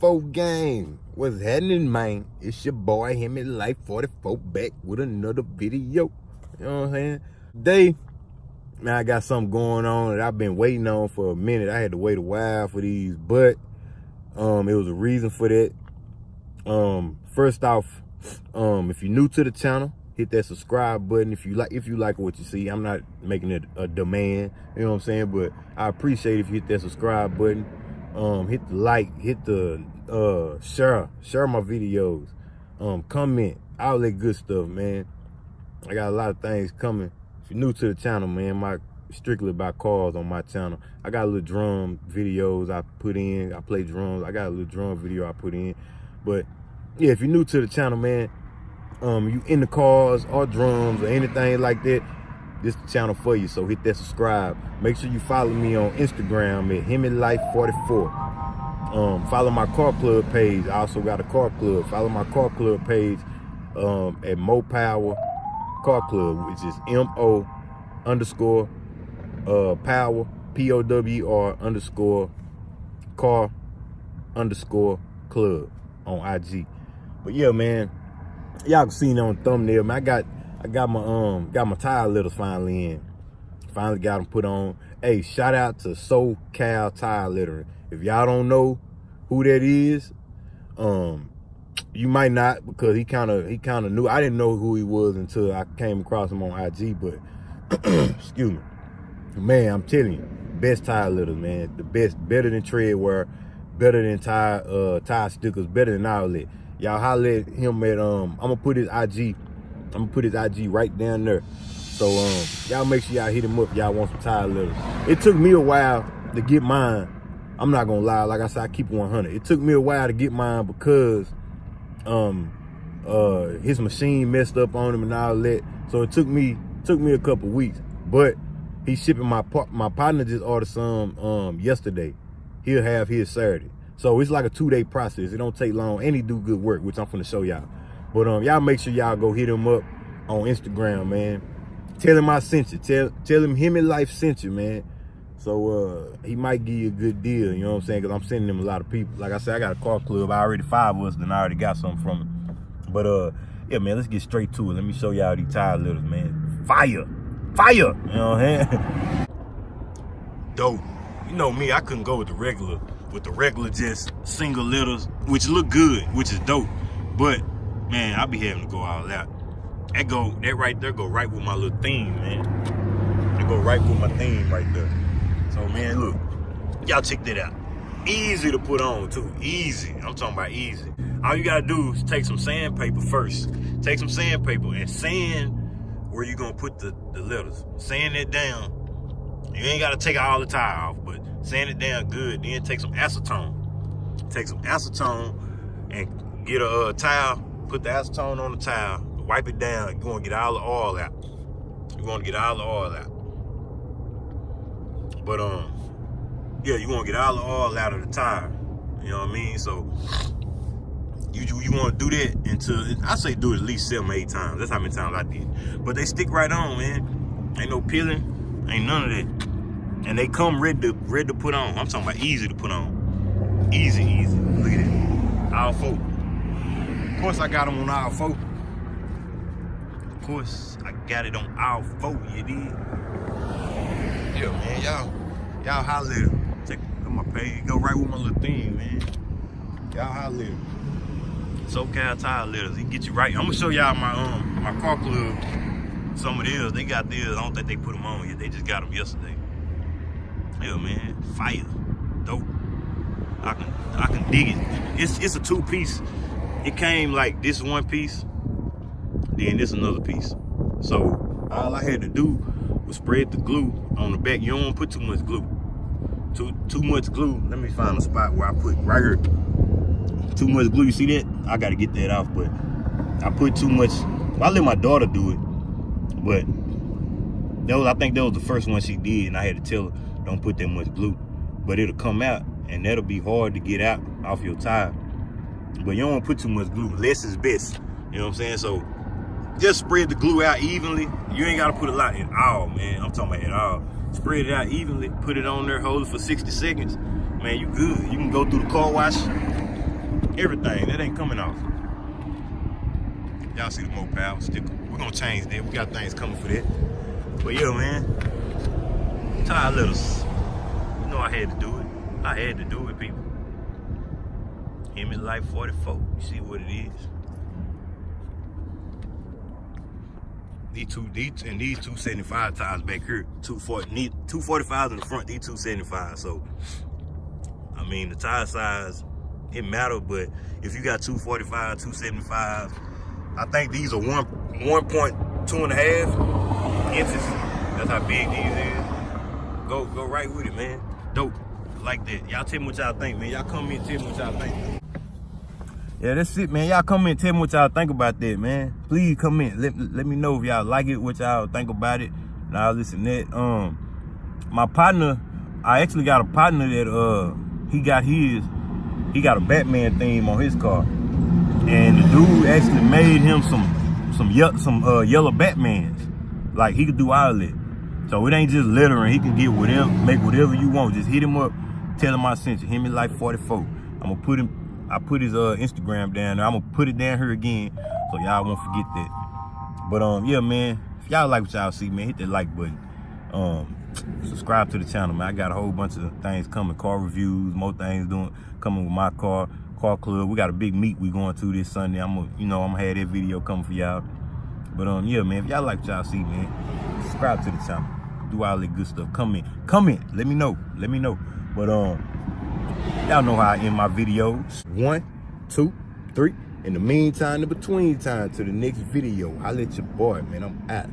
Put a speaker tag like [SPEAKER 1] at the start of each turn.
[SPEAKER 1] 44 gang. What's happening, man? It's your boy Hemi Life 44 back with another video. You know what I'm saying? Today, man, I got something going on that I've been waiting on for a minute. I had to wait a while for these, but it was a reason for that. First off, if you're new to the channel, hit that subscribe button if you like what you see. I'm not making it a demand, you know what I'm saying? But I appreciate if you hit that subscribe button. Hit the like, hit the share my videos, comment, all that good stuff, man. I got a lot of things coming. If you're new to the channel, man, strictly about cars on my channel. I got a little drum videos I put in. I play drums. I got a little drum video I put in. But yeah, if you're new to the channel, man, you into cars or drums or anything like that, this is the channel for you. So hit that subscribe. Make sure you follow me on Instagram at HemiLife44. Follow my car club page. I also got a car club. Follow my car club page at Mo Power Car Club, which is MO_Power POWR_car_club on IG. But yeah, man, y'all can see it on the thumbnail, man. I got my tire litters finally in. Finally got them put on. Hey, shout out to SoCal Tire Littering. If y'all don't know who that is, you might not, because he kind of knew. I didn't know who he was until I came across him on IG. But excuse me, man, I'm telling you, best tire litters, man. The best, better than tread wear, better than tire stickers, better than all that. Y'all holler at him at I'm gonna put his IG right down there. So y'all make sure y'all hit him up if y'all want some tire litters. It took me a while to get mine. I'm not gonna lie, like I said, I keep 100. It took me a while to get mine because his machine messed up on him and all that. So it took me a couple weeks. But he's shipping my partner just ordered some yesterday. He'll have his Saturday. So it's like a 2-day process. It don't take long, and he do good work, which I'm finna show y'all. But y'all make sure y'all go hit him up on Instagram, man. Tell him I sent you. Tell him Hemi Life sent you, man. So he might give you a good deal, you know what I'm saying? Because I'm sending him a lot of people. Like I said, I got a car club. I already 5 of us, and I already got something from it. But yeah, man, let's get straight to it. Let me show y'all these tire litters, man. Fire! Fire! You know what I'm saying? Dope. You know me, I couldn't go with the regular just single litters, which look good, which is dope. But man, I be having to go all out. That right there go right with my little theme, man. It go right with my theme right there. So man, look, y'all check that out. Easy to put on too, easy. I'm talking about easy. All you gotta do is take some sandpaper first. Take some sandpaper and sand where you gonna put the letters. Sand it down. You ain't gotta take all the tire off, but sand it down good. Then take some acetone. Take some acetone and get a towel. Put the acetone on the towel. Wipe it down. You want to get all the oil out. But yeah, you want to get all the oil out of the tire. You know what I mean? So you want to do that until, I say do it at least 7 or 8 times. That's how many times I did. But they stick right on, man. Ain't no peeling. Ain't none of that. And they come ready to put on. I'm talking about easy to put on. Easy. Look at it. All 4. Of course, I got them on all 4. Of course, I got it on all 4, you dig? Yeah, man, y'all holler at them. Check out my page. Go right with my little thing, man. Y'all holler at them. SoCal Tire Litters. He get you right. I'm gonna show y'all my car club. Some of theirs, they got theirs. I don't think they put them on yet. They just got them yesterday. Yeah, man, fire, dope. I can dig it. It's a 2-piece. It came like this 1 piece, then this another piece. So all I had to do was spread the glue on the back. You don't want to put too much glue. Too much glue. Let me find a spot where I put right here. Too much glue. You see that? I got to get that off, but I put too much. I let my daughter do it, but I think that was the first one she did, and I had to tell her, don't put that much glue. But it'll come out, and that'll be hard to get out off your tire. But you don't want to put too much glue. Less is best. You know what I'm saying? So just spread the glue out evenly. You ain't got to put a lot at all, man. I'm talking about at all. Spread it out evenly. Put it on there. Hold it for 60 seconds. Man, you good. You can go through the car wash. everything. That ain't coming off. Y'all see the more power sticker. We're gonna change that. We got things coming for that. But yeah, man. Tire letters. You know I had to do it. I had to do it, people. Hemi Life 44. You see what it is. These 275 tires back here. 245s in the front, these 275. So I mean the tire size, it matters, but if you got 245, 275, I think these are 1.2.5 inches. That's how big these is. Go right with it, man. Dope. Like that. Y'all tell me what y'all think, man. Y'all come in and tell me what y'all think. Yeah, that's it, man. Y'all come in and tell me what y'all think about that, man. Please come in. Let me know if y'all like it, what y'all think about it. And I'll listen to that. My partner, I actually got a partner that he got a Batman theme on his car. And the dude actually made him some yellow Batmans. Like, he could do all that. So it ain't just lettering. He can get whatever, make whatever you want. Just hit him up, tell him I sent you. Hemi Life 44. I put his Instagram down there. I'm gonna put it down here again, so y'all won't forget that. But yeah, man. If y'all like what y'all see, man, hit that like button. Subscribe to the channel, man. I got a whole bunch of things coming, car reviews, more things coming with my car club. We got a big meet we going to this Sunday. I'm gonna have that video coming for y'all. But yeah, man, if y'all like what y'all see, man, subscribe to the channel. Do all that good stuff. Comment. Let me know. But y'all know how I end my videos. 1, 2, 3. In the meantime, in between time, to the next video. Holla at your boy, man. I'm out.